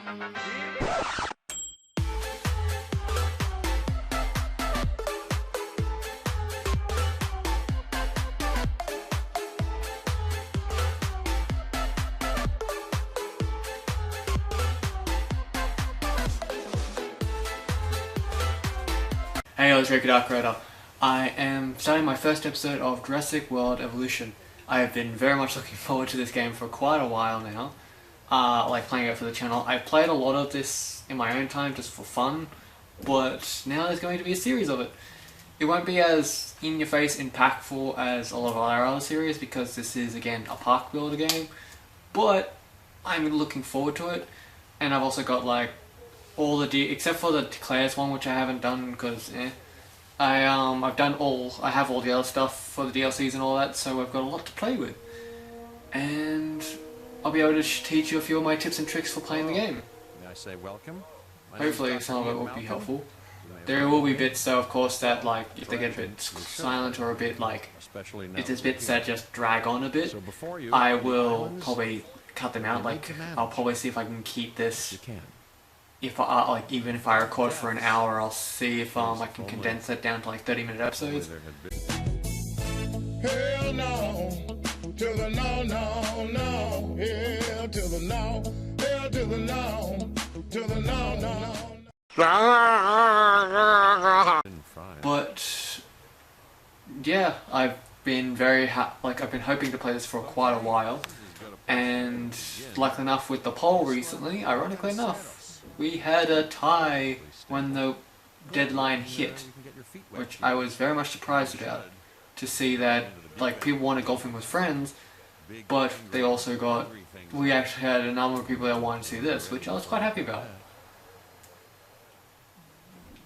Hey, I was Draco. I am starting my first episode of Jurassic World Evolution. I have been very much looking forward to this game for quite a while now, like playing it for the channel. I've played a lot of this in my own time just for fun, but now there's going to be a series of it. It won't be as in-your-face impactful as a lot of our other series because this is, again, a park builder game, but I'm looking forward to it, and I've also got like all the except for the Declares one, which I haven't done because I have all the other stuff for the DLCs and all that, so I've got a lot to play with, and I'll be able to teach you a few of my tips and tricks for playing the game. May I say welcome? Hopefully some of it will be helpful. There will be bits though, of course, that like if they get a bit silent or a bit like if there's bits that just drag on a bit, I will probably cut them out. Like I'll probably see if I can keep this. If I like, even if I record for an hour, I'll see if I can condense it down to like 30-minute episodes. Hell no, to the no, no, no. Hell to the no, hell to the no, to the no, no, no. But yeah, I've been I've been hoping to play this for quite a while, and luckily enough with the poll recently, ironically enough, we had a tie when the deadline hit, which I was very much surprised about, to see that like people wanted golfing with friends, but we actually had a number of people that wanted to see this, which I was quite happy about.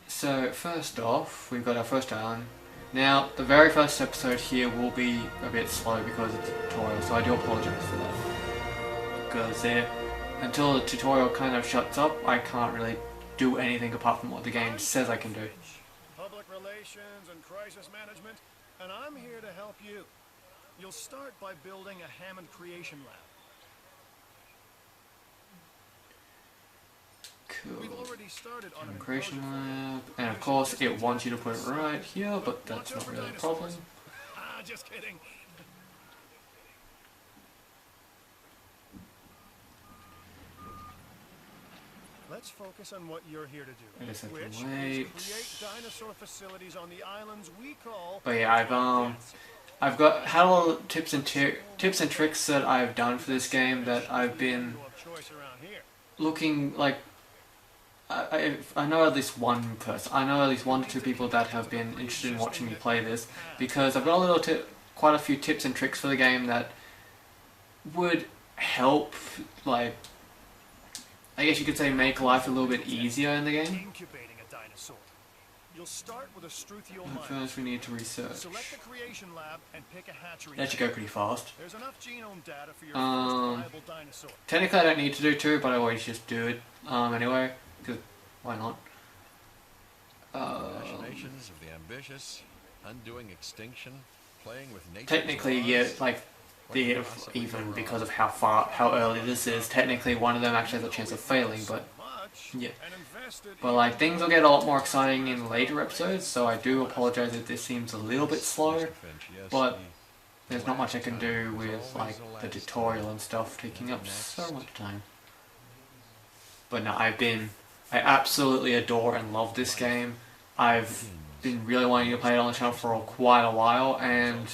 So first off, we've got our first island. Now, the very first episode here will be a bit slow because it's a tutorial, so I do apologize for that. Because until the tutorial kind of shuts up, I can't really do anything apart from what the game says I can do. Public relations and crisis management, and I'm here to help you. You'll start by building a Hammond creation lab. Cool. We've already started on a creation lab, and of course it wants you to put it right here, but that's not really a problem. Just kidding. Let's focus on what you're here to do, which is create dinosaur facilities on the islands we call. But yeah, I've had a lot of tips and tricks that I've done for this game that I've been looking like. I know at least one person. I know at least 1 to 2 people that have been interested in watching me play this, because I've got quite a few tips and tricks for the game that would help, like, I guess you could say, make life a little bit easier in the game. Incubating a dinosaur. You'll start with a struthial mine. First we need to research. Select the creation lab and pick a hatchery. That should go pretty fast. There's enough genome data for your first viable dinosaur. Technically I don't need to do 2, but I always just do it anyway, because why not? Imaginations of the ambitious, undoing extinction, playing with nature. Technically, yeah, like even because of how early this is, technically one of them actually has a chance of failing, but yeah. But like things will get a lot more exciting in later episodes, so I do apologize if this seems a little bit slow, but there's not much I can do with like the tutorial and stuff taking up so much time. But no, I absolutely adore and love this game. I've been really wanting to play it on the channel for quite a while, and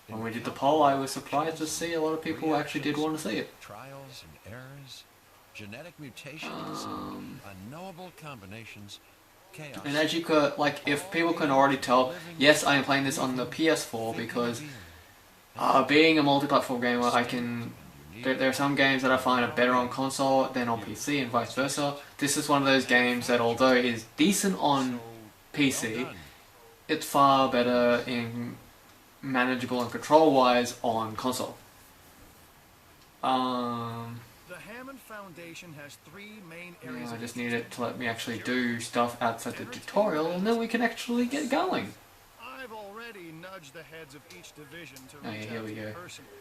when we did the poll, I was surprised to see a lot of people actually did want to see it. Trials and errors, genetic mutations, unknowable combinations, chaos. And as you could, like, if people can already tell, yes, I am playing this on the PS4 because being a multi-platform gamer, there are some games that I find are better on console than on PC and vice versa. This is one of those games that, although it is decent on PC, it's far better in manageable and control-wise on console. The Hammond Foundation has 3 main areas. I just need it to let me actually do stuff outside the tutorial, and then we can actually get going. I've already nudged the heads of each division to reach here out we to you go. personally.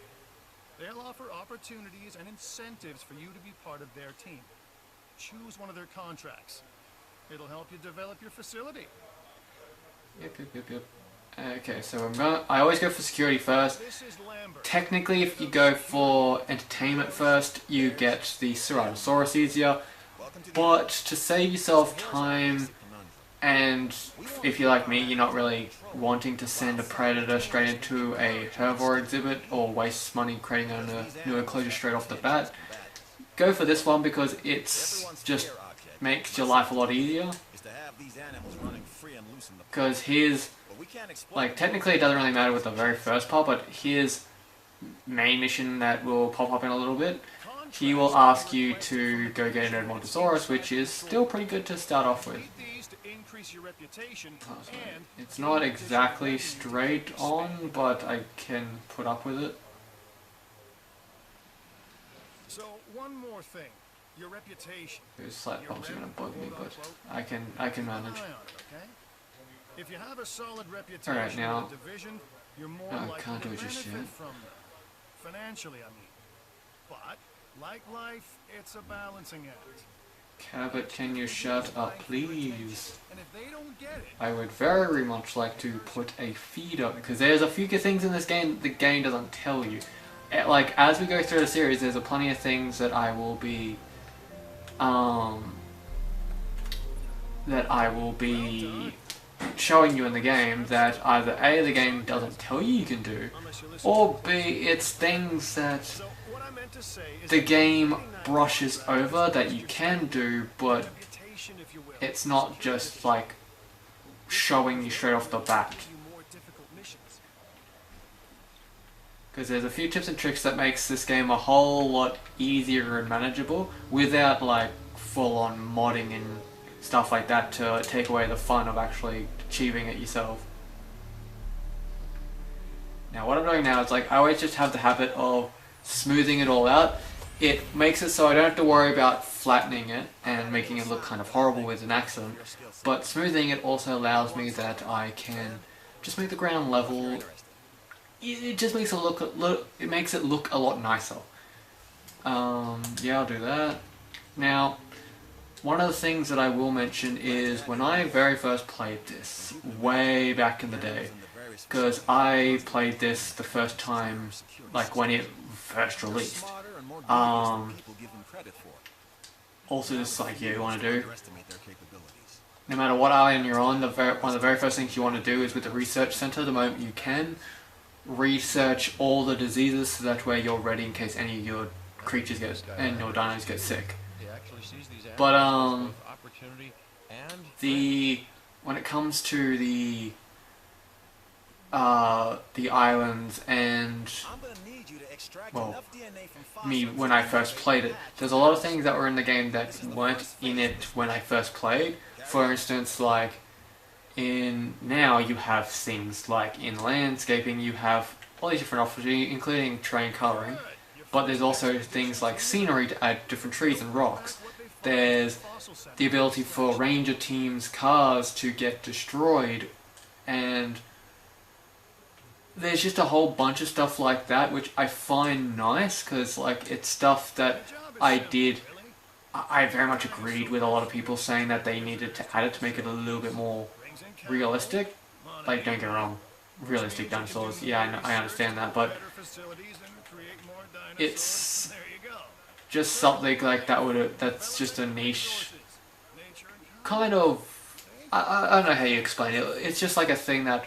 They'll offer opportunities and incentives for you to be part of their team. choose one of their contracts. It'll help you develop your facility. Yep. Okay, so I always go for security first. This is Lambert. Technically, if you go for entertainment first, you get the Tyrannosaurus easier. But to save yourself time, and if you're like me, you're not really wanting to send a predator straight into a herbivore exhibit or waste money creating a new enclosure straight off the bat, go for this one because it's just makes your life a lot easier. Because here's, like, technically it doesn't really matter with the very first part, but here's main mission that will pop up in a little bit. He will ask you to go get an Edmontosaurus, which is still pretty good to start off with. It's not exactly straight on, but I can put up with it. So one more thing, your reputation. Those slight bumps are gonna bug me, but I can manage. If you have a solid reputation Alright, now, in the division, you're more likely can't do to it just benefit yet. from them. Financially, I mean. But, like life, it's a balancing act. Cabot, can you shut up, please? And if they don't get it, I would very much like to put a feeder, because there's a few good things in this game the game doesn't tell you. Like, as we go through the series, there's plenty of things that I will be, showing you in the game that either A, the game doesn't tell you can do, or B, it's things that so what I meant to say is the game brushes over that you can do, but reputation, if you will, it's not just like showing you straight off the bat. you more difficult missions. Because there's a few tips and tricks that makes this game a whole lot easier and manageable without like full-on modding and stuff like that to take away the fun of actually achieving it yourself. Now what I'm doing now is like I always just have the habit of smoothing it all out. It makes it so I don't have to worry about flattening it and making it look kind of horrible with an accident, but smoothing it also allows me that I can just make the ground level. It just makes it look a lot nicer. Yeah, I'll do that. Now, one of the things that I will mention is when I very first played this, way back in the day, because I played this the first time, like when it first released. Also just like you want to do, no matter what island you're on, one of the very first things you want to do is with the research center, the moment you can, research all the diseases so that way you're ready in case any of your creatures get, and your dinos get sick. But when it comes to the islands and, well, when I first played it, there's a lot of things that were in the game that weren't in it when I first played. For instance, like now you have things like in landscaping you have all these different options, including terrain coloring, but there's also things like scenery to add different trees and rocks. There's the ability for ranger teams' cars to get destroyed, and there's just a whole bunch of stuff like that which I find nice because like it's stuff that I very much agreed with a lot of people saying that they needed to add it to make it a little bit more realistic. Like, don't get me wrong, realistic dinosaurs, yeah, I understand that, but it's just something like that's just a niche kind of, I don't know how you explain it. It's just like a thing that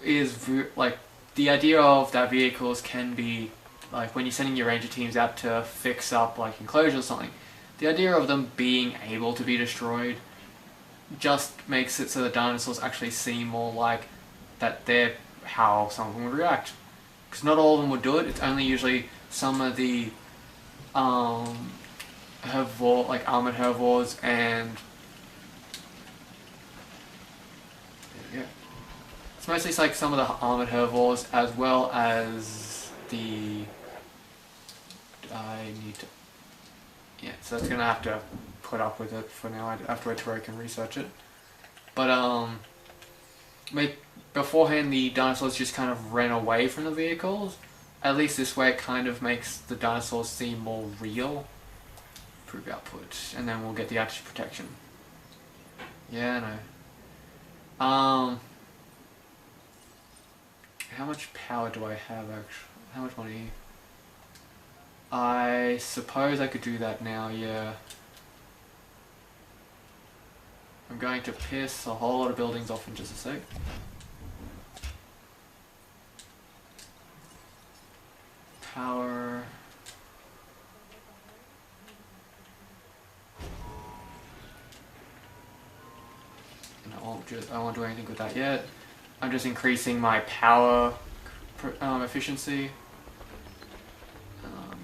is like the idea of that vehicles can be like when you're sending your ranger teams out to fix up like enclosures or something, the idea of them being able to be destroyed just makes it so the dinosaurs actually seem more like that they're how someone would react. Because not all of them would do it, it's only usually some of the like armored herbivores and it's mostly like some of the armored herbivores as well as the so that's gonna have to put up with it for now. I have to wait till I can research it. But beforehand the dinosaurs just kind of ran away from the vehicles. At least this way it kind of makes the dinosaurs seem more real. Improve output, and then we'll get the outage protection. Yeah, I know. How much power do I have actually? How much money? I suppose I could do that now, yeah. I'm going to piss a whole lot of buildings off in just a sec. Power. No, I won't do anything with that yet. I'm just increasing my power efficiency.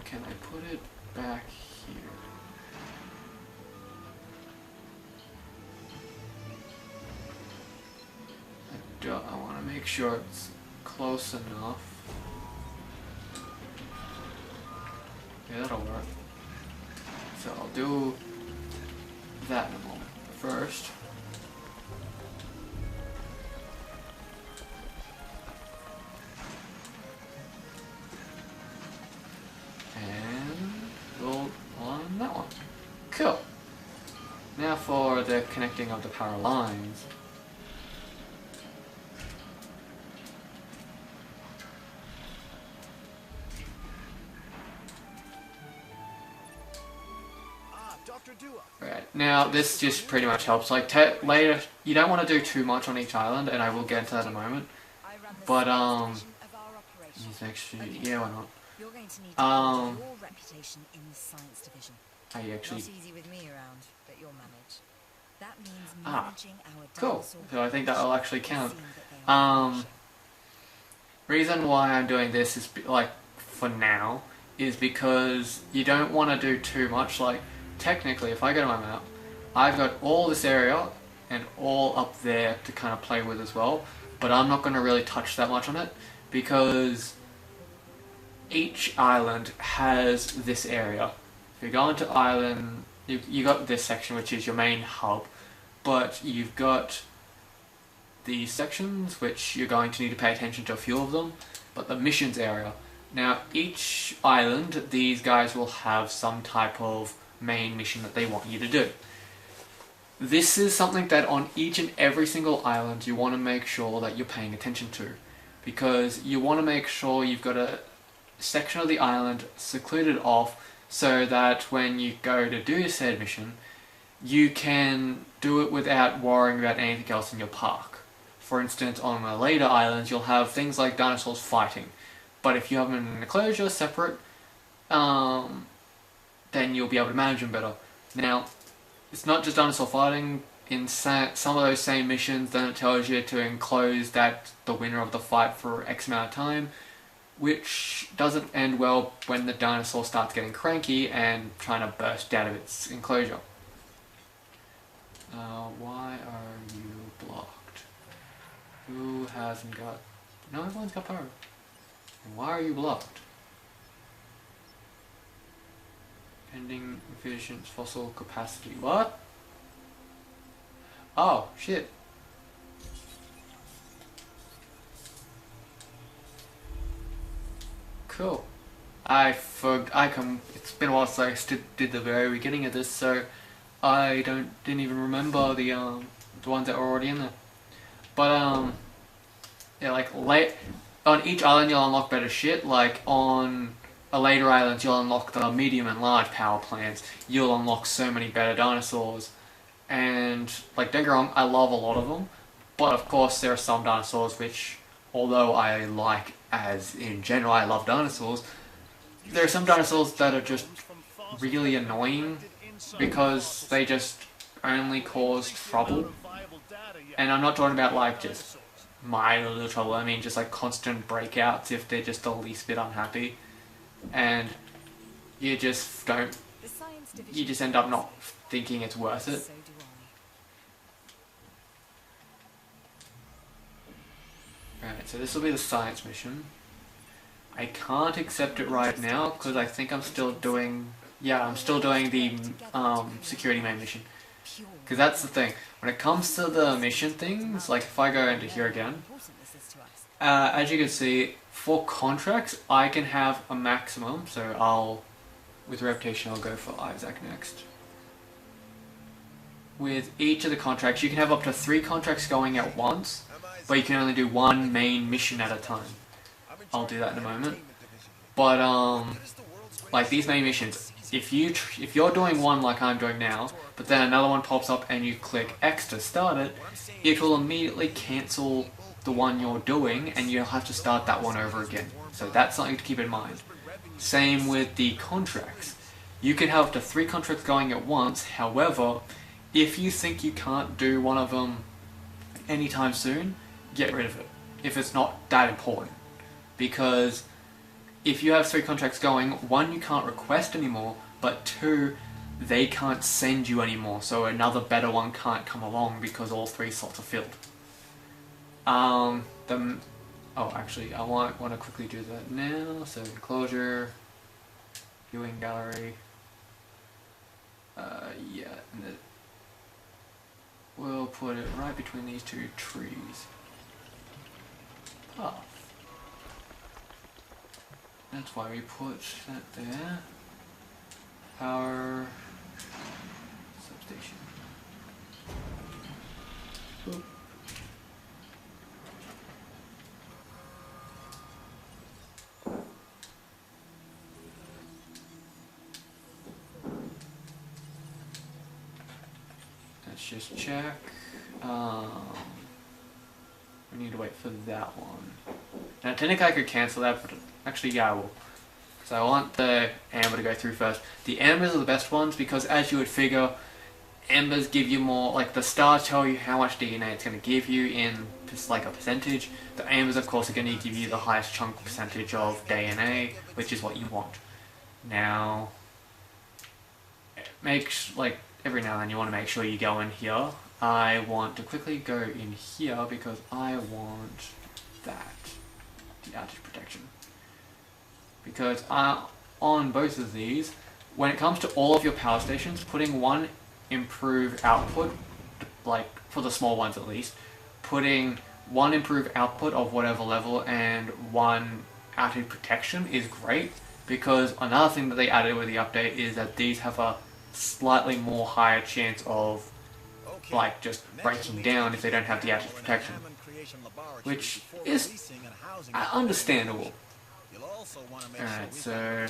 Can I put it back here? I want to make sure it's close enough. Yeah, that'll work. So I'll do that in a moment. First, on that one. Cool. Now for the connecting of the power lines. Right, now this just pretty much helps. Like later, you don't want to do too much on each island, and I will get into that in a moment. But use extra. Yeah, why not? You're going to need to build your reputation in the science division. I actually. Not easy with me around, but you'll manage. That means managing our cool. So I think that'll actually count. Reason why I'm doing this is like for now is because you don't want to do too much. Like technically, if I go to my map, I've got all this area and all up there to kind of play with as well. But I'm not going to really touch that much on it because each island has this area. If you go into island, you got this section which is your main hub, but you've got these sections which you're going to need to pay attention to a few of them, but the missions area. Now each island, these guys will have some type of main mission that they want you to do. This is something that on each and every single island you want to make sure that you're paying attention to, because you want to make sure you've got a section of the island secluded off so that when you go to do your said mission, you can do it without worrying about anything else in your park. For instance, on the later islands you'll have things like dinosaurs fighting, but if you have them in an enclosure separate, then you'll be able to manage them better. Now, it's not just dinosaur fighting. In some of those same missions, then it tells you to enclose the winner of the fight for X amount of time, which doesn't end well when the dinosaur starts getting cranky and trying to burst out of its enclosure. Why are you blocked? Who hasn't got... No, everyone's got power. And why are you blocked? Pending efficient fossil capacity. What? Oh, shit. Cool. It's been a while since I did the very beginning of this, so I didn't even remember the ones that were already in there. But yeah, like on each island you'll unlock better shit. Like on a later island you'll unlock the medium and large power plants. You'll unlock so many better dinosaurs, and like don't get me wrong, I love a lot of them, but of course there are some dinosaurs which, although I like, as in general I love dinosaurs, there are some dinosaurs that are just really annoying because they just only cause trouble. And I'm not talking about like just minor little trouble, I mean just like constant breakouts if they're just the least bit unhappy. And you just end up not thinking it's worth it. Right, so this will be the science mission. I can't accept it right now because I think I'm still doing... Yeah, I'm still doing the security main mission. Because that's the thing. When it comes to the mission things, like if I go into here again, as you can see, for contracts, I can have a maximum, so I'll with reputation, I'll go for Isaac next. With each of the contracts, you can have up to 3 contracts going at once, but you can only do 1 main mission at a time. I'll do that in a moment. But like these main missions, if you're doing one like I'm doing now, but then another one pops up and you click X to start it, it will immediately cancel the one you're doing and you'll have to start that one over again. So that's something to keep in mind. Same with the contracts. You can have up to 3 contracts going at once, however, if you think you can't do one of them anytime soon, get rid of it, if it's not that important. Because if you have 3 contracts going, 1, you can't request anymore, but 2, they can't send you anymore, so another better one can't come along because all 3 slots are filled. Actually, I want to quickly do that now. So enclosure, viewing gallery. Yeah, and we'll put it right between these 2 trees. Path. That's why we put that there. Power substation. Oop. Let's just check. We need to wait for that one. Now, technically I could cancel that, but actually, yeah, I will. Because I want the amber to go through first. The ambers are the best ones because, as you would figure, ambers give you more, like the stars tell you how much DNA it's going to give you in just like a percentage. The ambers, of course, are going to give you the highest chunk percentage of DNA, which is what you want. Now, every now and then you want to make sure you go in here. I want to quickly go in here because I want that, the outage protection. Because on both of these, when it comes to all of your power stations, putting 1 improved output, like for the small ones at least, putting 1 improved output of whatever level and 1 outage protection is great, because another thing that they added with the update is that these have a slightly more higher chance of like just breaking down if they don't have the outage protection, which is understandable. Alright, so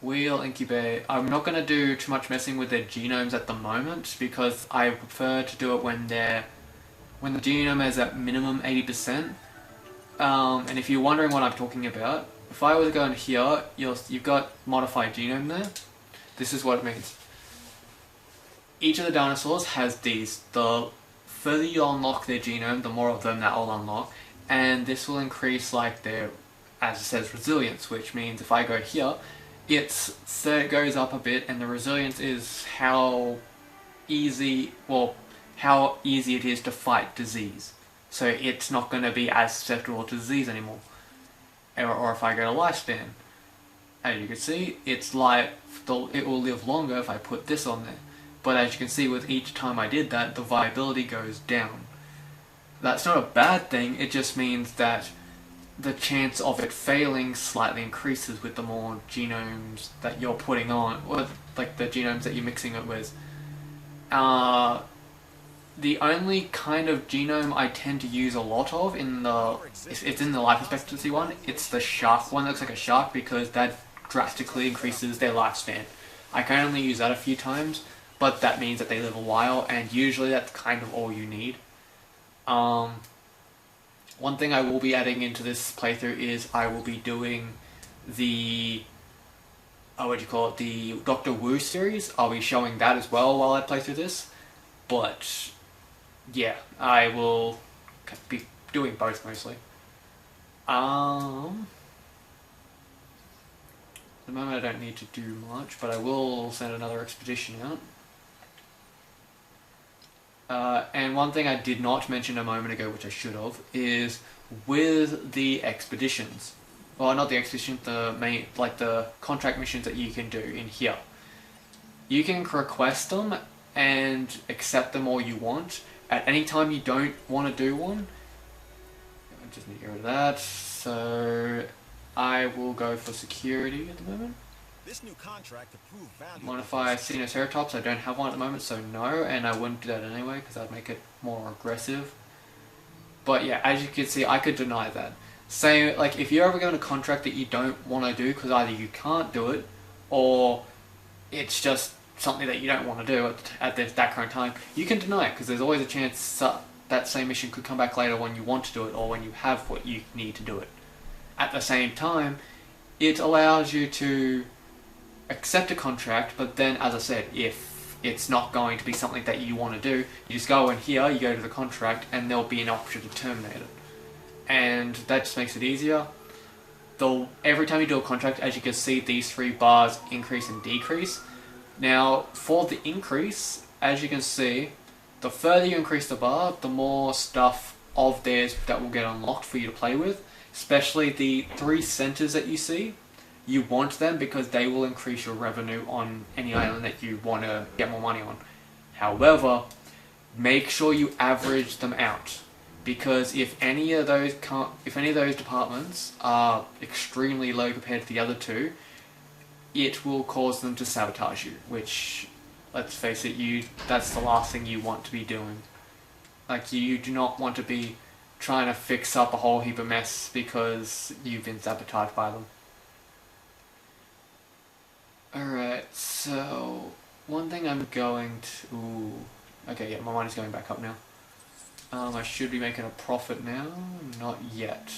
we'll incubate. I'm not going to do too much messing with their genomes at the moment because I prefer to do it when the genome is at minimum 80%. And if you're wondering what I'm talking about, if I was to go in here, you've got modified genome there. This is what it means. Each of the dinosaurs has these. The further you unlock their genome, the more of them that will unlock, and this will increase like their, as it says, resilience, which means if I go here, it goes up a bit, and the resilience is how easy it is to fight disease. So it's not going to be as susceptible to disease anymore. Or if I go to lifespan, as you can see, it will live longer if I put this on there. But as you can see, with each time I did that, the viability goes down. That's not a bad thing, it just means that the chance of it failing slightly increases with the more genomes that you're putting on, or like the genomes that you're mixing it with. The only kind of genome I tend to use a lot of it's in the life expectancy one. It's the shark one that looks like a shark because that drastically increases their lifespan. I can only use that a few times, but that means that they live a while, and usually that's kind of all you need. One thing I will be adding into this playthrough is I will be doing the the Doctor Wu series. I'll be showing that as well while I play through this. But yeah, I will be doing both mostly. At the moment I don't need to do much, but I will send another expedition out. And one thing I did not mention a moment ago, which I should have, is with the expeditions. Well, not the expeditions, the main, like the contract missions that you can do in here. You can request them and accept them all you want. At any time you don't want to do one, I just need to get rid of that. So I will go for security at the moment. This new contract approved value. Modify Ceratops. I don't have one at the moment, so no, and I wouldn't do that anyway because that'd make it more aggressive. But yeah, as you can see, I could deny that. Say, like, if you're ever going to contract that you don't want to do because either you can't do it or it's just something that you don't want to do at that current time, you can deny it because there's always a chance that same mission could come back later when you want to do it or when you have what you need to do it. At the same time, it allows you to accept a contract, but then, as I said, if it's not going to be something that you want to do, you just go in here, you go to the contract, and there'll be an option to terminate it. And that just makes it easier. Though every time you do a contract, as you can see, these 3 bars increase and decrease. Now, for the increase, as you can see, the further you increase the bar, the more stuff of theirs that will get unlocked for you to play with. Especially the 3 centers that you see. You want them because they will increase your revenue on any island that you want to get more money on. However, make sure you average them out, because if any of those departments are extremely low compared to the other 2, it will cause them to sabotage you. Which, let's face it, that's the last thing you want to be doing. Like, you do not want to be trying to fix up a whole heap of mess because you've been sabotaged by them. Alright, so one thing I'm going to... Okay, yeah, my money's going back up now. I should be making a profit now, not yet.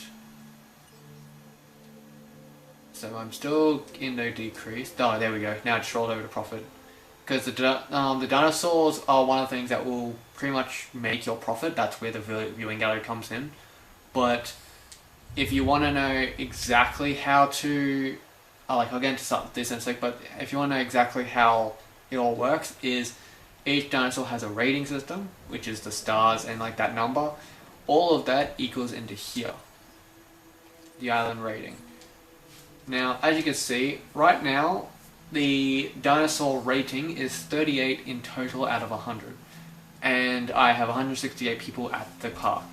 So I'm still in no decrease. Oh, there we go. Now it's rolled over to profit. Because the dinosaurs are one of the things that will pretty much make your profit. That's where the viewing gallery comes in. But if you want to know exactly how to... I'll get into this in a sec, but if you want to know exactly how it all works, is each dinosaur has a rating system, which is the stars and like that number. All of that equals into here, the island rating. Now, as you can see, right now, the dinosaur rating is 38 in total out of 100. And I have 168 people at the park.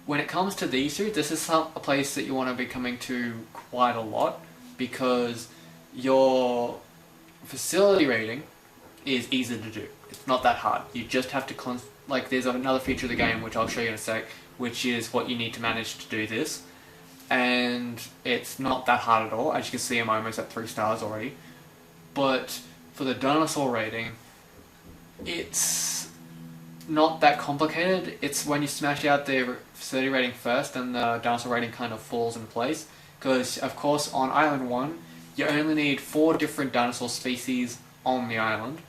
When it comes to these 2, this is a place that you want to be coming to quite a lot, because your facility rating is easy to do. It's not that hard. You just have to there's another feature of the game which I'll show you in a sec, which is what you need to manage to do this. And it's not that hard at all. As you can see, I'm almost at 3 stars already. But for the dinosaur rating, it's not that complicated. It's when you smash out the facility rating first, and the dinosaur rating kind of falls in place. Because, of course, on Island 1, you only need 4 different dinosaur species on the island.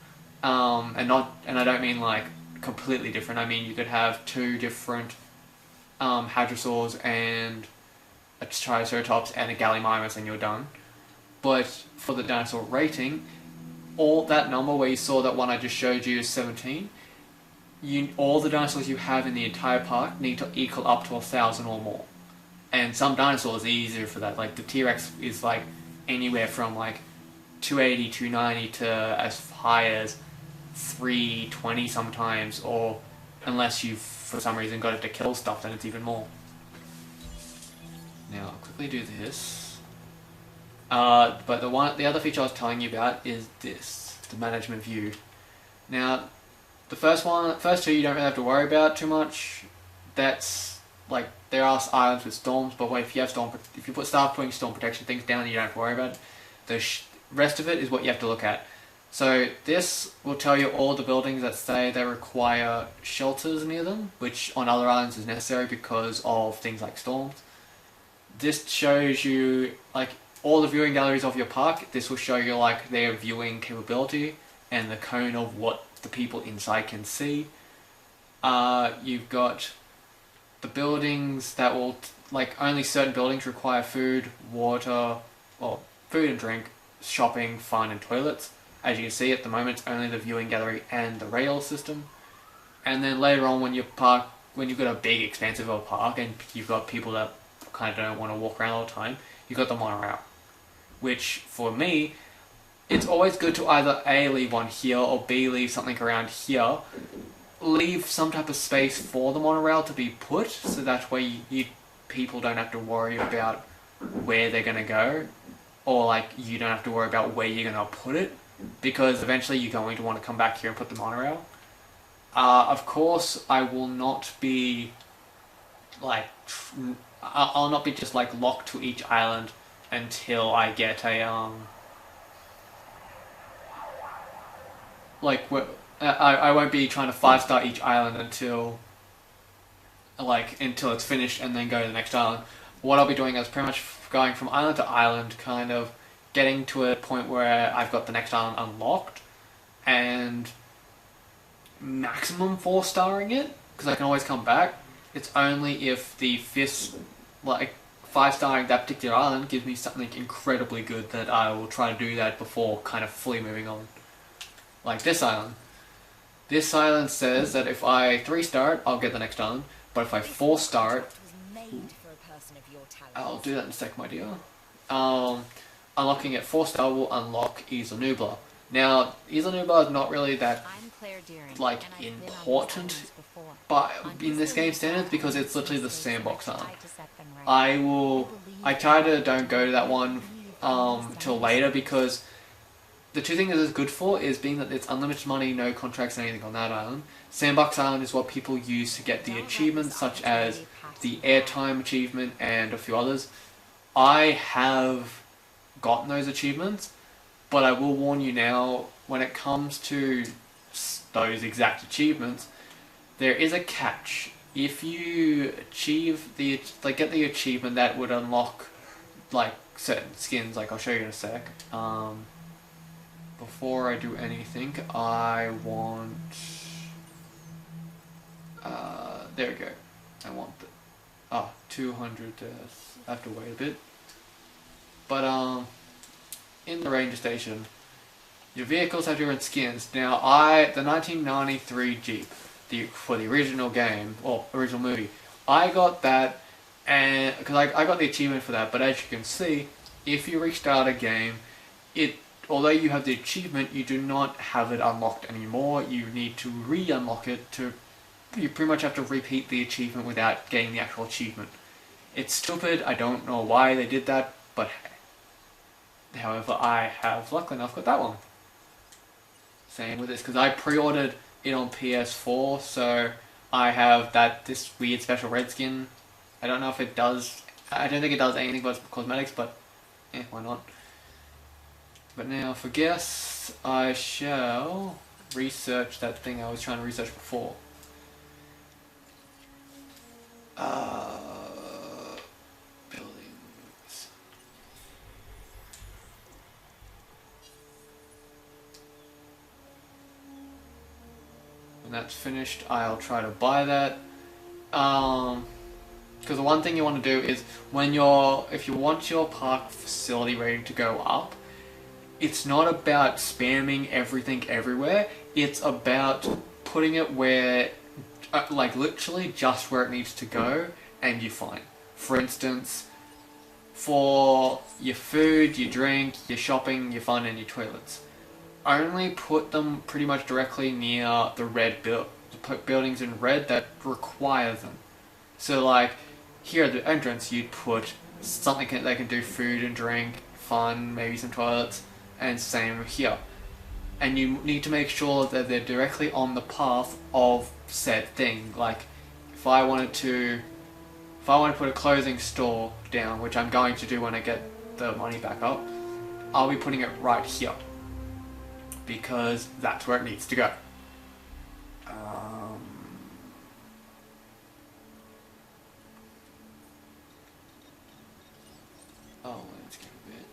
And I don't mean, like, completely different. I mean, you could have 2 different hadrosaurs and a Triceratops and a Gallimimus and you're done. But for the dinosaur rating, all that number where you saw that one I just showed you is 17, all the dinosaurs you have in the entire park need to equal up to 1,000 or more. And some dinosaurs are easier for that. Like the T-Rex is like anywhere from like 280, 290 to as high as 320 sometimes, or unless you've for some reason got it to kill stuff, then it's even more. Now I'll quickly do this. But the other feature I was telling you about is this, the management view. Now the first 2 you don't really have to worry about too much. That's like, there are islands with storms, but if you start putting storm protection things down, you don't have to worry about it. The rest of it is what you have to look at. So this will tell you all the buildings that say they require shelters near them, which on other islands is necessary because of things like storms. This shows you like all the viewing galleries of your park. This will show you like their viewing capability and the cone of what the people inside can see. You've got the buildings that will, like, only certain buildings require food, water, well, food and drink, shopping, fun and toilets. As you can see at the moment, it's only the viewing gallery and the rail system. And then later on when you've got a big expansive of a park and you've got people that kind of don't want to walk around all the time, you've got the monorail. Which, for me, it's always good to either A, leave one here, or B, leave something around here. Leave some type of space for the monorail to be put, so that way people don't have to worry about where they're going to go. or like you don't have to worry about where you're gonna put it, because eventually you're going to want to come back here and put the monorail. Of course, I will not be like I'll not be just like locked to each island until I get a like I won't be trying to 5-star each island until it's finished and then go to the next island. What I'll be doing is pretty much going from island to island, kind of getting to a point where I've got the next island unlocked, and maximum 4-starring it, because I can always come back. It's only if the fifth, 5-starring that particular island gives me something incredibly good that I will try to do that before kind of fully moving on. Like this island. This island says that if I 3-star it, I'll get the next island, but if I 4-star it, I'll do that in a sec, my dear. Unlocking at 4-star will unlock Isla Nublar. Now, Isla Nublar is not really that important, but in this game standards, because it's literally the sandbox island. I try to don't go to that one till later, because the two things it's good for is being that it's unlimited money, no contracts, anything on that island. Sandbox Island is what people use to get the achievements, such as the airtime achievement and a few others. I have gotten those achievements, but I will warn you now, when it comes to those exact achievements, there is a catch. If you achieve get the achievement that would unlock certain skins, I'll show you in a sec. Before I do anything, I want there we go. I want the 200. I have to wait a bit. But in the ranger station, your vehicles have different skins. Now, the 1993 Jeep, for the original game, or original movie, I got that, and because I got the achievement for that. But as you can see, if you restart a game, although you have the achievement, you do not have it unlocked anymore. You need to re-unlock it you pretty much have to repeat the achievement without getting the actual achievement. It's stupid, I don't know why they did that, but hey. However, I have, luckily enough, got that one. Same with this, because I pre-ordered it on PS4, so I have this weird special red skin. I don't know if it does, I don't think it does anything but cosmetics, but why not? But now for guess, I shall research that thing I was trying to research before. Buildings. When that's finished, I'll try to buy that. Because the one thing you want to do is if you want your park facility ready to go up, it's not about spamming everything everywhere. It's about putting it where, literally just where it needs to go, and you're fine. For instance, for your food, your drink, your shopping, your fun, and your toilets, only put them pretty much directly near the red buildings in red that require them. So here at the entrance, you'd put something that can do food and drink, fun, maybe some toilets, and same here. And you need to make sure that they're directly on the path of said thing. If I wanted to put a clothing store down, which I'm going to do when I get the money back up, I'll be putting it right here, because that's where it needs to go. Let's get a bit.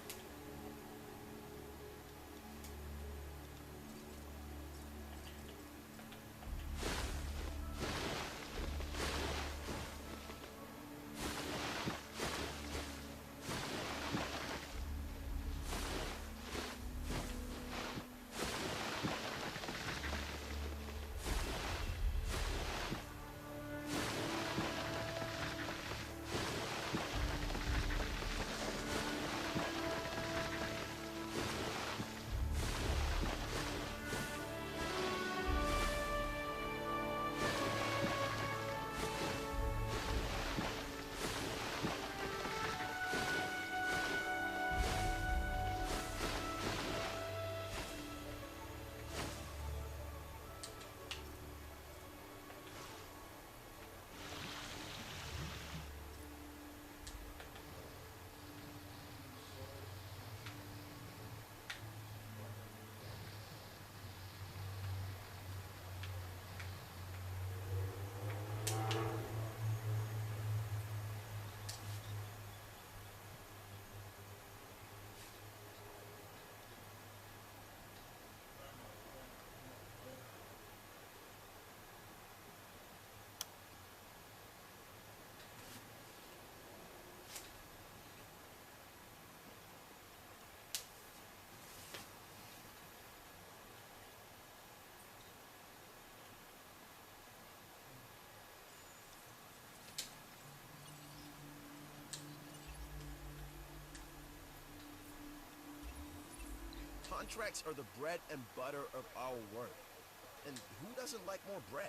Contracts are the bread and butter of our work. And who doesn't like more bread?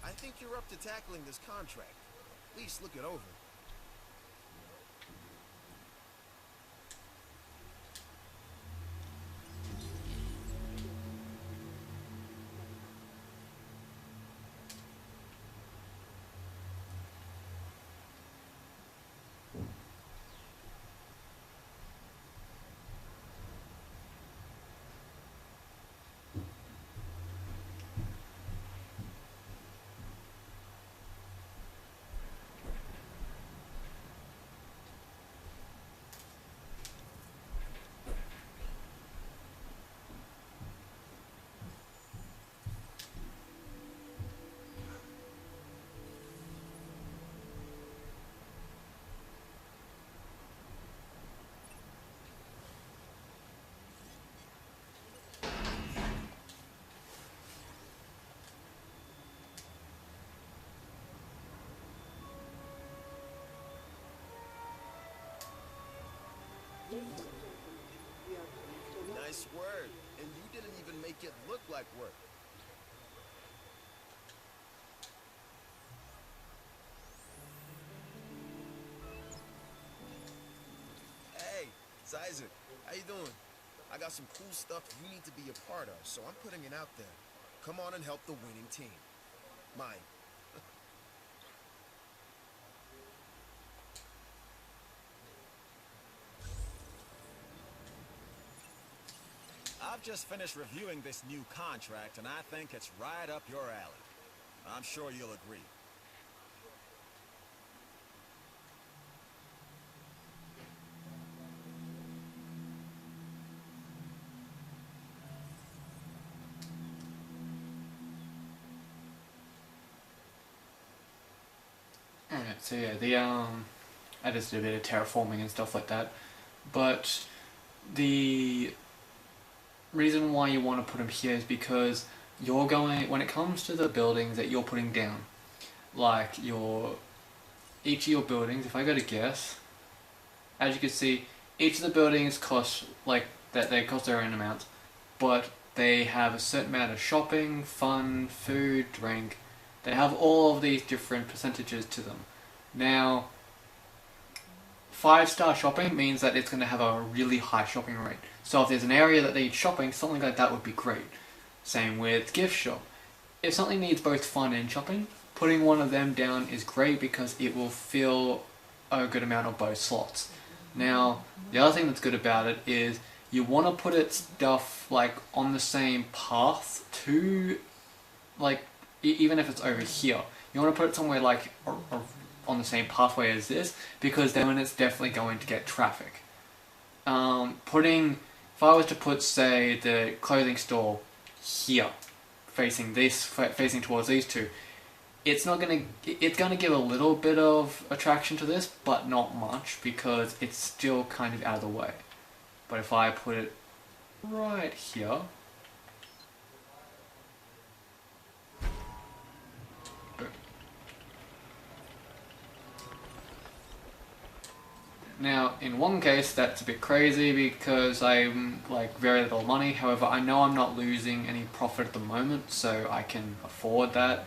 I think you're up to tackling this contract. At least look it over. Nice word, and you didn't even make it look like work. Hey, it's Isaac. How you doing? I got some cool stuff you need to be a part of, so I'm putting it out there. Come on and help the winning team. Mine. I've just finished reviewing this new contract, and I think it's right up your alley. I'm sure you'll agree. Alright, so yeah, I just did a bit of terraforming and stuff like that, but the reason why you want to put them here is because you're going, when it comes to the buildings that you're putting down, like each of your buildings, if I go to guess, as you can see, each of the buildings cost, they cost their own amount, but they have a certain amount of shopping, fun, food, drink. They have all of these different percentages to them. Now, 5-star shopping means that it's going to have a really high shopping rate. So if there's an area that needs shopping, something like that would be great. Same with gift shop. If something needs both fun and shopping, putting one of them down is great because it will fill a good amount of both slots. Now, the other thing that's good about it is you want to put its stuff on the same path to, even if it's over here, you want to put it somewhere on the same pathway as this, because then it's definitely going to get traffic. If I was to put, say, the clothing store here, facing towards these two, it's gonna give a little bit of attraction to this, but not much, because it's still kind of out of the way. But if I put it right here, Now, in one case, that's a bit crazy because I'm like very little money. However, I know I'm not losing any profit at the moment, so I can afford that.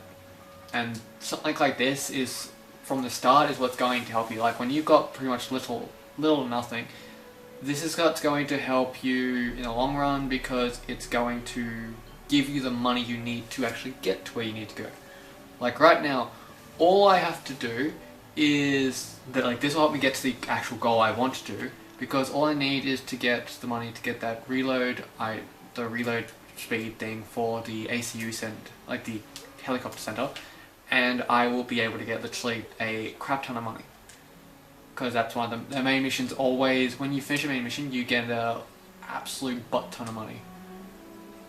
And something like this is, from the start, is what's going to help you. Like when you've got pretty much little or nothing, this is what's going to help you in the long run because it's going to give you the money you need to actually get to where you need to go. Like right now, all I have to do is that, like, this will help me get to the actual goal I want to do, because all I need is to get the money to get that reload, the reload speed thing for the ACU center, like the helicopter center, and I will be able to get literally a crap ton of money. Because that's one of the main missions. Always, when you finish a main mission, you get an absolute butt ton of money.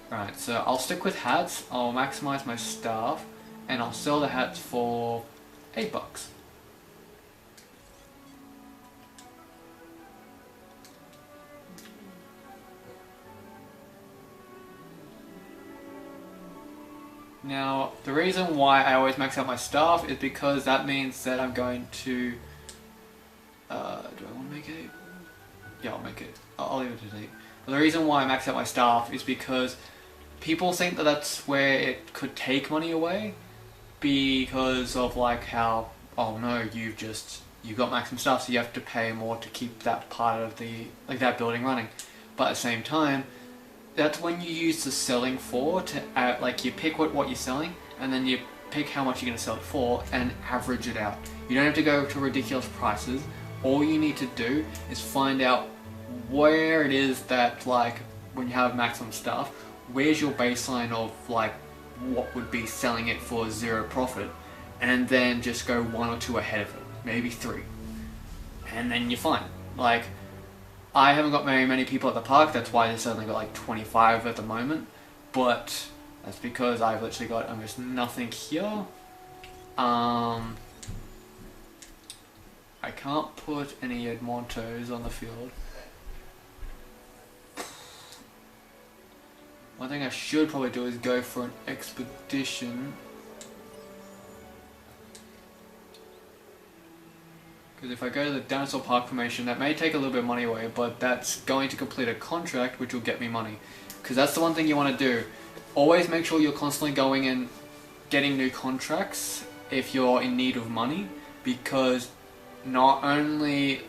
Right, so I'll stick with hats, I'll maximize my staff, and I'll sell the hats for $8. Now, the reason why I always max out my staff is because that means that I'm going to... do I want to make it 8? Yeah, I'll make it. I'll leave it at 8. But the reason why I max out my staff is because people think that that's where it could take money away, because of like how, oh no, you've got maximum staff, so you have to pay more to keep that part of the, like, that building running. But at the same time, that's when you use the selling for to like, you pick what you're selling, and then you pick how much you're going to sell it for and average it out. You don't have to go to ridiculous prices. All you need to do is find out where it is that, like, when you have maximum stuff, where's your baseline of like what would be selling it for 0 profit, and then just go 1 or 2 ahead of it, maybe 3, and then you're fine. Like, I haven't got very many people at the park, that's why there's only got like 25 at the moment, but that's because I've literally got almost nothing here. I can't put any Edmontos on the field. One thing I should probably do is go for an expedition. Because if I go to the dinosaur park formation, that may take a little bit of money away, but that's going to complete a contract which will get me money. Because that's the one thing you want to do. Always make sure you're constantly going and getting new contracts if you're in need of money, because not only,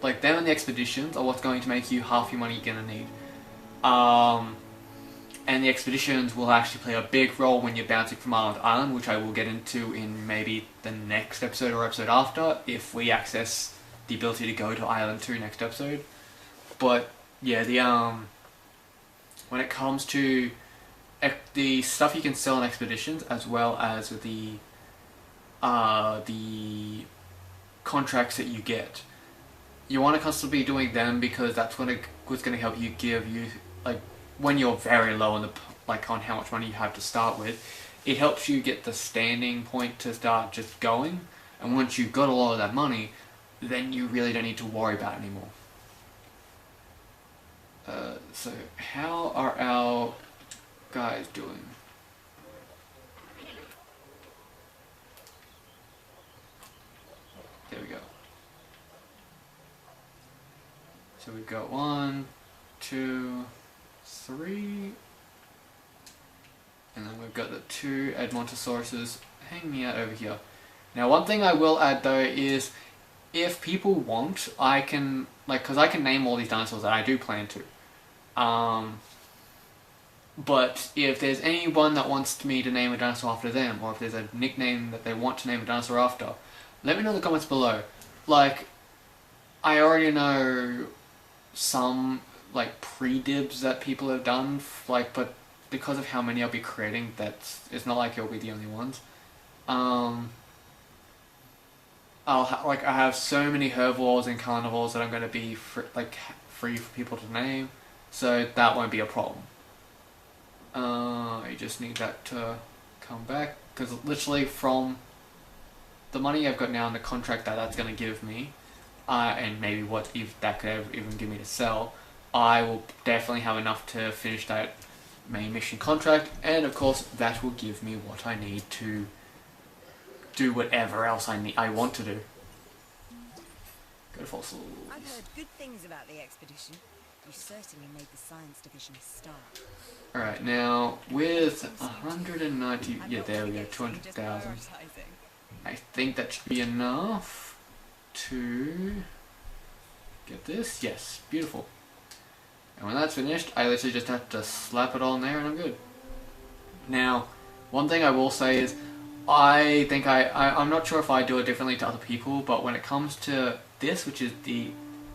like, them and the expeditions are what's going to make you half your money you're going to need. And the expeditions will actually play a big role when you're bouncing from island to island, which I will get into in maybe the next episode or episode after, if we access the ability to go to Island 2 next episode. But yeah, the when it comes to the stuff you can sell on expeditions, as well as the contracts that you get, you want to constantly be doing them, because that's what's going to help you give you, like, when you're very low on the, like, on how much money you have to start with, it helps you get the standing point to start just going. And once you've got a lot of that money, then you really don't need to worry about it anymore. So how are our guys doing? There we go. So we've got 1, 2, 3, and then we've got the 2 Edmontosauruses hanging out over here. Now, one thing I will add though is, if people want, I can, like, because I can name all these dinosaurs, and I do plan to. But if there's anyone that wants me to name a dinosaur after them, or if there's a nickname that they want to name a dinosaur after, let me know in the comments below. Like, I already know some, like, pre-dibs that people have done, like, but because of how many I'll be creating, it's not like it'll be the only ones. I have so many herbivores and carnivores that I'm going to be free for people to name, so that won't be a problem. I just need that to come back, because literally from the money I've got now and the contract that's going to give me, and maybe what if that could even give me to sell, I will definitely have enough to finish that main mission contract, and of course that will give me what I need to do whatever else I want to do. Go to fossils. I've heard good things about the expedition. You certainly made the science division a star. Alright, now with 190, yeah, there we go, 200,000. I think that should be enough to get this. Yes, beautiful. And when that's finished, I literally just have to slap it on there and I'm good. Now, one thing I will say is, I think I'm not sure if I do it differently to other people, but when it comes to this, which is the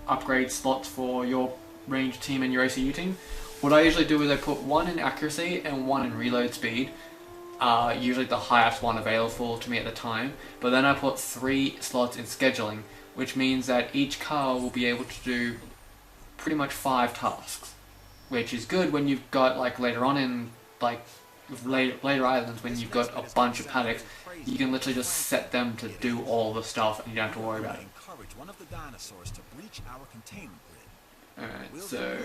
upgrade slots for your range team and your ACU team, what I usually do is I put one in accuracy and one in reload speed, usually the highest one available to me at the time, but then I put 3 slots in scheduling, which means that each car will be able to do pretty much 5 tasks, which is good when you've got, like, later on in, like, later islands, when you've got a bunch of paddocks, you can literally just set them to do all the stuff and you don't have to worry about it. Alright, so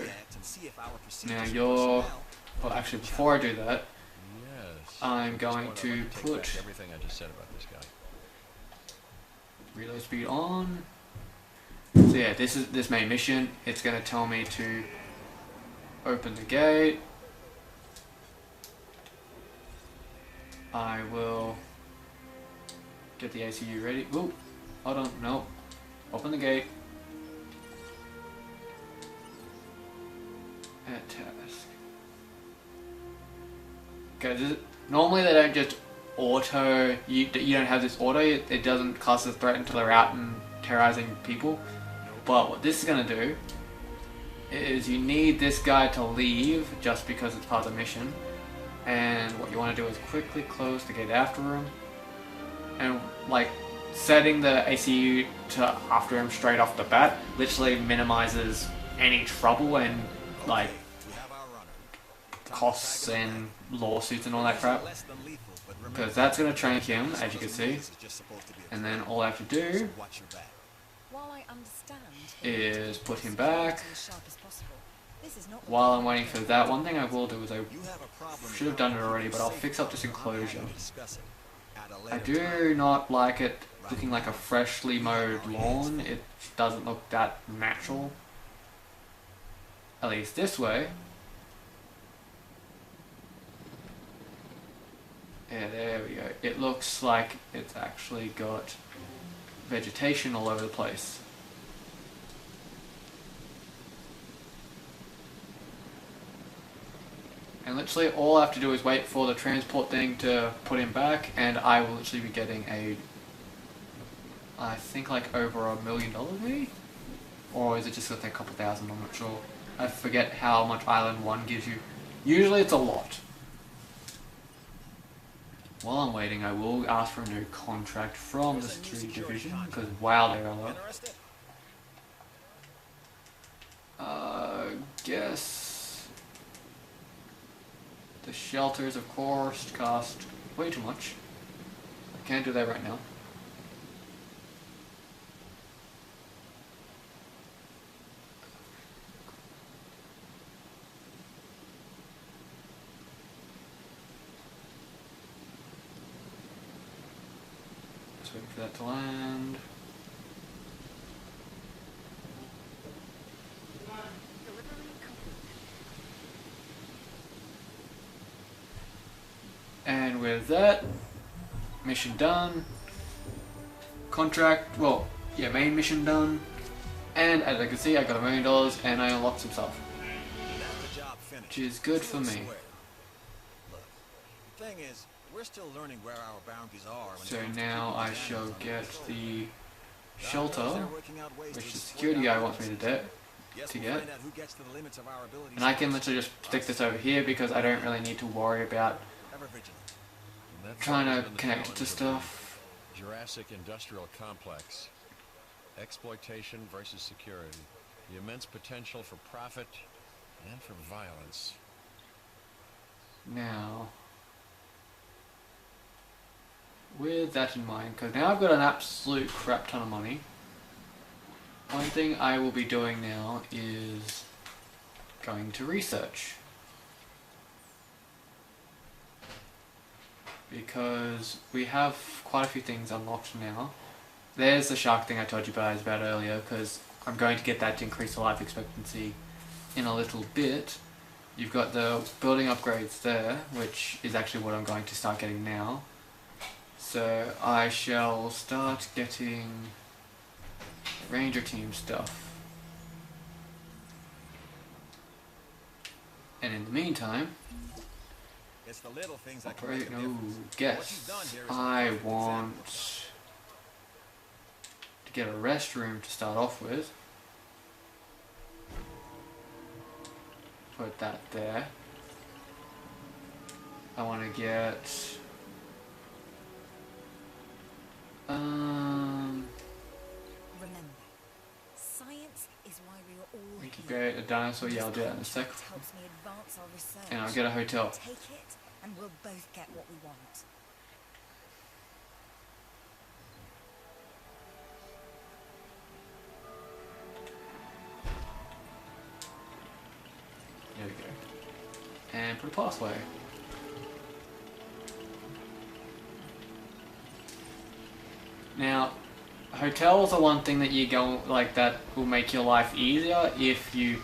now you're, well, actually before I do that, I'm going to put everything I just said about this guy. reload speed on. So yeah, this is this main mission. It's going to tell me to open the gate. I will get the ACU ready. Ooh, hold on, no. Open the gate. Add task. Okay, normally they don't just auto, you don't have this auto, it doesn't cast a threat until they're out and terrorizing people. But what this is going to do is you need this guy to leave just because it's part of the mission. And what you want to do is quickly close the gate after him. And like setting the ACU to after him straight off the bat literally minimizes any trouble and like costs and lawsuits and all that crap. Because that's going to trank him, as you can see. And then all I have to do is put him back. While I'm waiting for that, one thing I will do is I should have done it already, but I'll fix up this enclosure. I do not like it looking like a freshly mowed lawn. It doesn't look that natural. At least this way. Yeah, there we go. It looks like it's actually got vegetation all over the place. And literally all I have to do is wait for the transport thing to put him back and I will literally be getting a, I think like over $1 million maybe? Or is it just going to take a couple thousand, I'm not sure. I forget how much Island 1 gives you. Usually it's a lot. While I'm waiting, I will ask for a new contract from the security division, because wow, they're a lot. Guess the shelters, of course, cost way too much. I can't do that right now. Wait for that to land. And with that, mission done. Contract, well, yeah, main mission done. And as I can see, I got $1 million and I unlocked some stuff. Which is good for me. Look, the thing is, we're still learning where our boundaries are. So now I shall get the shelter, which the security guy wants me to get. And I can literally just stick this over here because I don't really need to worry about trying to connect it to stuff. Jurassic Industrial Complex. Exploitation versus security. The immense potential for profit and for violence. Now, with that in mind, because now I've got an absolute crap ton of money, one thing I will be doing now is going to research. Because we have quite a few things unlocked now. there's the shark thing I told you guys about earlier, because I'm going to get that to increase the life expectancy in a little bit. You've got the building upgrades there, which is actually what I'm going to start getting now. So I shall start getting Ranger team stuff. And in the meantime, It's the little things that can operate, make a no, difference. What guess. you've done here is I a perfect want example. to get a restroom to start off with. Put that there. I want to get Remember, science is why we are all here. incubate a dinosaur. Yeah, I'll do that in a sec. It helps me advance our research. And I'll get a hotel. Take it, and we'll both get what we want. There we go. And put a pathway. Now, hotels are one thing that you go like that will make your life easier if you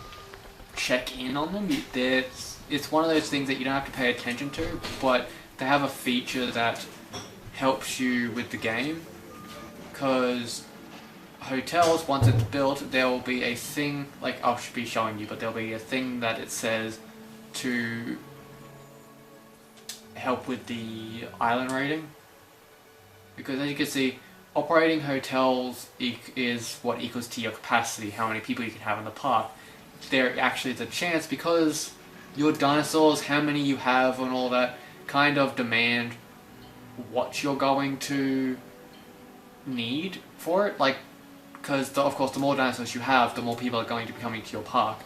check in on them. It's one of those things that you don't have to pay attention to, but they have a feature that helps you with the game. Because hotels, once it's built, there will be a thing, like I'll be showing you, but there'll be a thing that it says to help with the island rating. Because as you can see, operating hotels is what equals to your capacity, how many people you can have in the park. There actually is a chance, because your dinosaurs, how many you have and all that, kind of demand what you're going to need for it. Like, because of course the more dinosaurs you have, the more people are going to be coming to your park.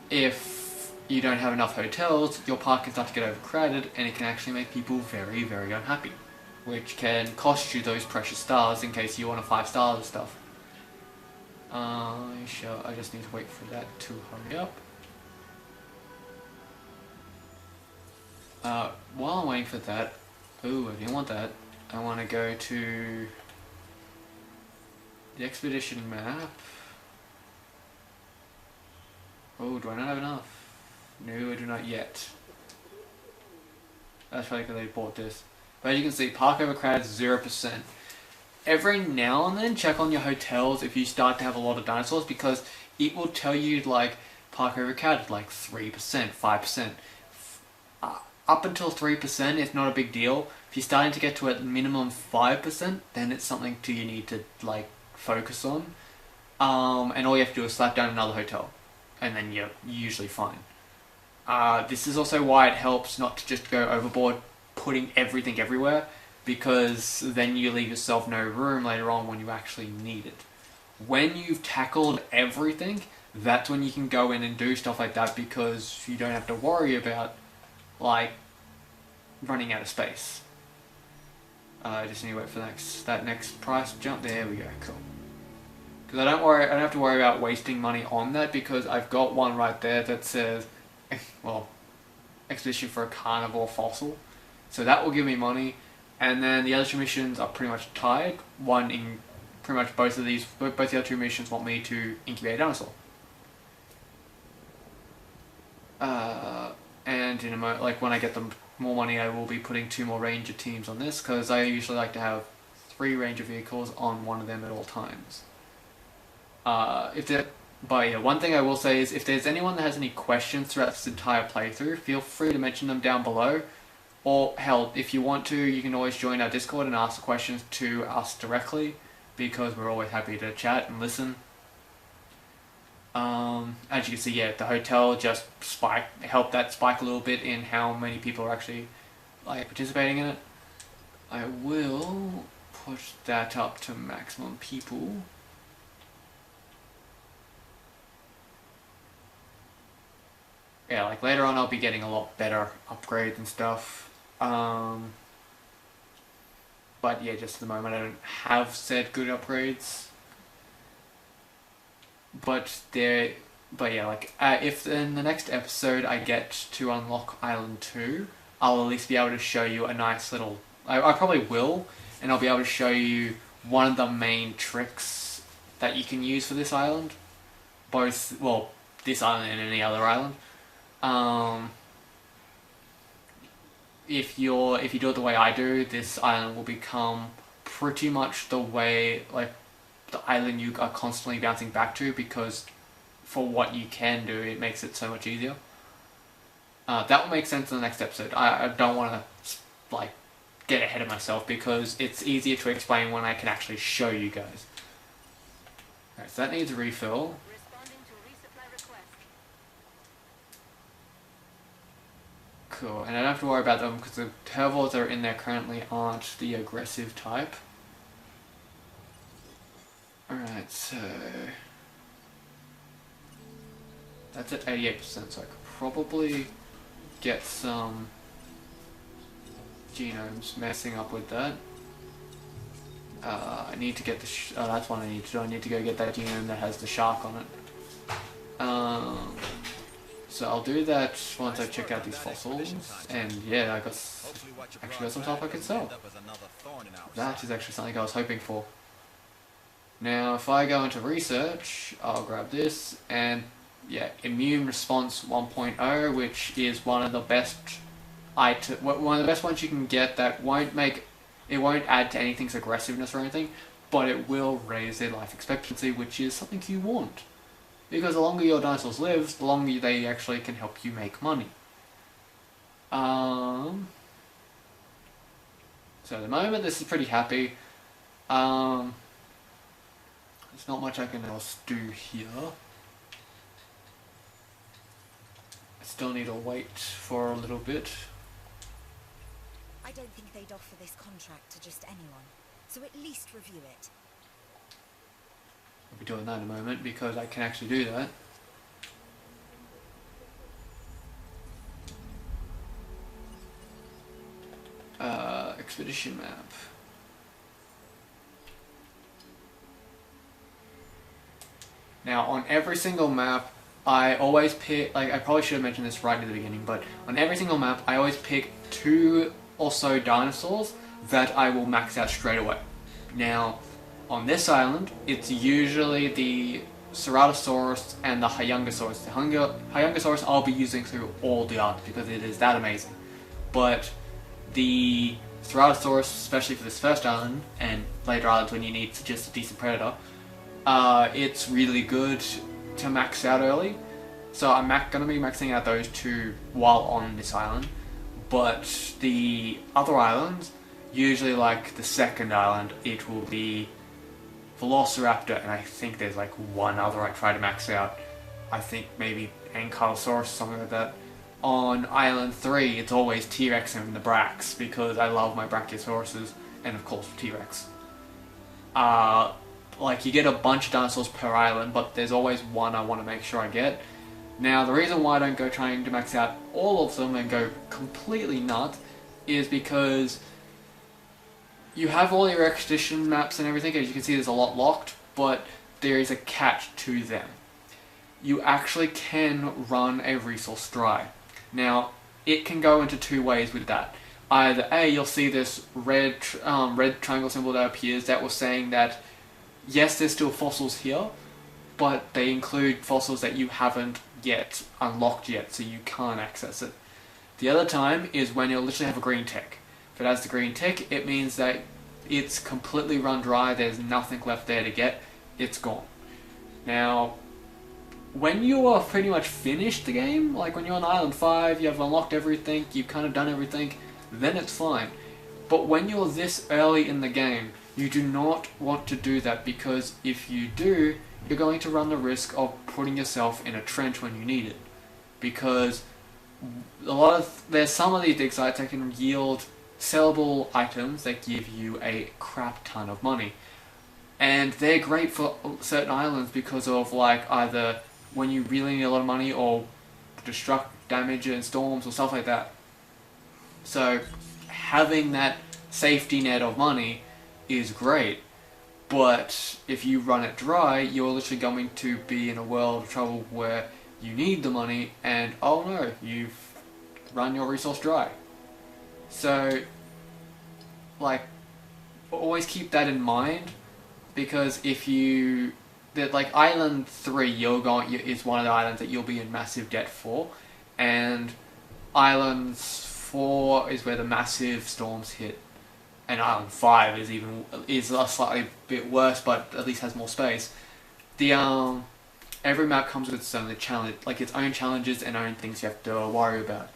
If you don't have enough hotels, your park can start to get overcrowded, and it can actually make people very, very unhappy, which can cost you those precious stars in case you want a 5 stars and stuff. I just need to wait for that to hurry up. While I'm waiting for that, ooh, I didn't want that. I want to go to the expedition map. Oh, do I not have enough? No, I do not yet. That's probably because I bought this. But as you can see, park overcrowded 0%. Every now and then, check on your hotels if you start to have a lot of dinosaurs, because it will tell you, like, park overcrowded, like 3%, 5%. Up until 3%, it's not a big deal. If you're starting to get to at minimum 5%, then it's something you need to, like, focus on. And all you have to do is slap down another hotel, and then you're usually fine. This is also why it helps not to just go overboard putting everything everywhere, because then you leave yourself no room later on when you actually need it. When you've tackled everything, that's when you can go in and do stuff like that, because you don't have to worry about, like, running out of space. I just need to wait for that next price jump. There we go, cool. Because I don't have to worry about wasting money on that, because I've got one right there that says, well, expedition for a carnivore fossil. So that will give me money, and then the other 2 missions are pretty much tied. One in pretty much both the other 2 missions want me to incubate a dinosaur. And in like when I get them more money, I will be putting 2 more ranger teams on this, because I usually like to have 3 ranger vehicles on one of them at all times. But yeah, one thing I will say is, if there's anyone that has any questions throughout this entire playthrough, feel free to mention them down below. Or hell, if you want to, you can always join our Discord and ask the questions to us directly, because we're always happy to chat and listen. As you can see, yeah, the hotel just helped that spike a little bit in how many people are actually, like, participating in it. I will push that up to maximum people. Yeah, like later on I'll be getting a lot better upgrades and stuff. But yeah, just at the moment I don't have said good upgrades. But yeah, like if in the next episode I get to unlock Island 2, I'll at least be able to show you a nice little. I probably will, and I'll be able to show you one of the main tricks that you can use for this island. Both, well, this island and any other island. If you do it the way I do, this island will become pretty much the way, like, the island you are constantly bouncing back to, because for what you can do, it makes it so much easier. That will make sense in the next episode. I don't want to, like, get ahead of myself, because it's easier to explain when I can actually show you guys. Alright, so that needs a refill. Cool, and I don't have to worry about them because the herbivores that are in there currently aren't the aggressive type. Alright, so that's at 88%, so I could probably get some genomes messing up with that. I need to get the that's what I need to do. I need to go get that genome that has the shark on it. So I'll do that once I check out these fossils, and yeah, I got actually got some stuff I can sell. That is actually something I was hoping for. Now, if I go into research, I'll grab this, and yeah, immune response 1.0, which is one of the best one of the best ones you can get that won't add to anything's aggressiveness or anything, but it will raise their life expectancy, which is something you want. Because the longer your dinosaurs live, the longer they actually can help you make money. So at the moment, this is pretty happy. There's not much I can else do here. I still need to wait for a little bit. I don't think they'd offer this contract to just anyone, so at least review it. I'll be doing that in a moment because I can actually do that. Expedition map. Now on every single map I always pick, like I probably should have mentioned this right in the beginning, but on every single map I always pick 2 or so dinosaurs that I will max out straight away. Now on this island, it's usually the Ceratosaurus and the Hyungosaurus. The Hyungosaurus I'll be using through all the islands because it is that amazing. But the Ceratosaurus, especially for this first island, and later islands when you need just a decent predator, it's really good to max out early. So I'm going to be maxing out those 2 while on this island. But the other islands, usually like the second island, it will be Velociraptor, and I think there's like one other I try to max out. I think maybe Ankylosaurus or something like that. On Island 3, it's always T-Rex and the Brax, because I love my Brachiosauruses, and of course T-Rex. Like, you get a bunch of dinosaurs per island, but there's always one I want to make sure I get. Now, the reason why I don't go trying to max out all of them and go completely nuts is because you have all your expedition maps and everything. As you can see, there's a lot locked, but there is a catch to them. You actually can run a resource dry. Now, it can go into 2 ways with that. Either A, you'll see this red triangle symbol that appears that was saying that, yes, there's still fossils here, but they include fossils that you haven't yet unlocked yet, so you can't access it. The other time is when you'll literally have a green tick. If it has the green tick, it means that it's completely run dry, there's nothing left there to get, it's gone. Now, when you are pretty much finished the game, like when you're on Island 5, you have unlocked everything, you've kind of done everything, then it's fine. But when you're this early in the game, you do not want to do that, because if you do, you're going to run the risk of putting yourself in a trench when you need it. Because there's some of these dig sites that can yield sellable items that give you a crap ton of money. And they're great for certain islands because of, like, either when you really need a lot of money or destruct damage and storms or stuff like that. So having that safety net of money is great, but if you run it dry, you're literally going to be in a world of trouble where you need the money and oh no, you've run your resource dry. So, like, always keep that in mind, because if you that like Island 3, is one of the islands that you'll be in massive debt for, and Island 4 is where the massive storms hit, and Island 5 is a slightly bit worse, but at least has more space. The every map comes with its own challenge, like its own challenges and own things you have to worry about.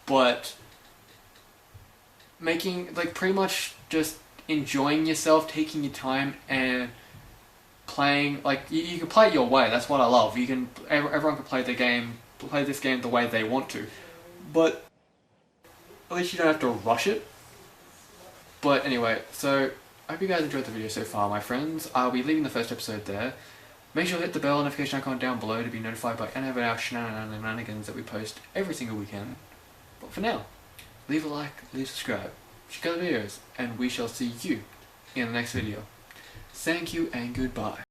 But making, like, pretty much just enjoying yourself, taking your time and playing, like, you can play it your way. That's what I love. Everyone can play this game the way they want to, but at least you don't have to rush it. But anyway, so I hope you guys enjoyed the video so far, my friends. I'll be leaving the first episode there. Make sure to hit the bell notification icon down below to be notified by any of our shenanigans that we post every single weekend. But for now, leave a like, leave a subscribe, check out the videos, and we shall see you in the next video. Thank you and goodbye.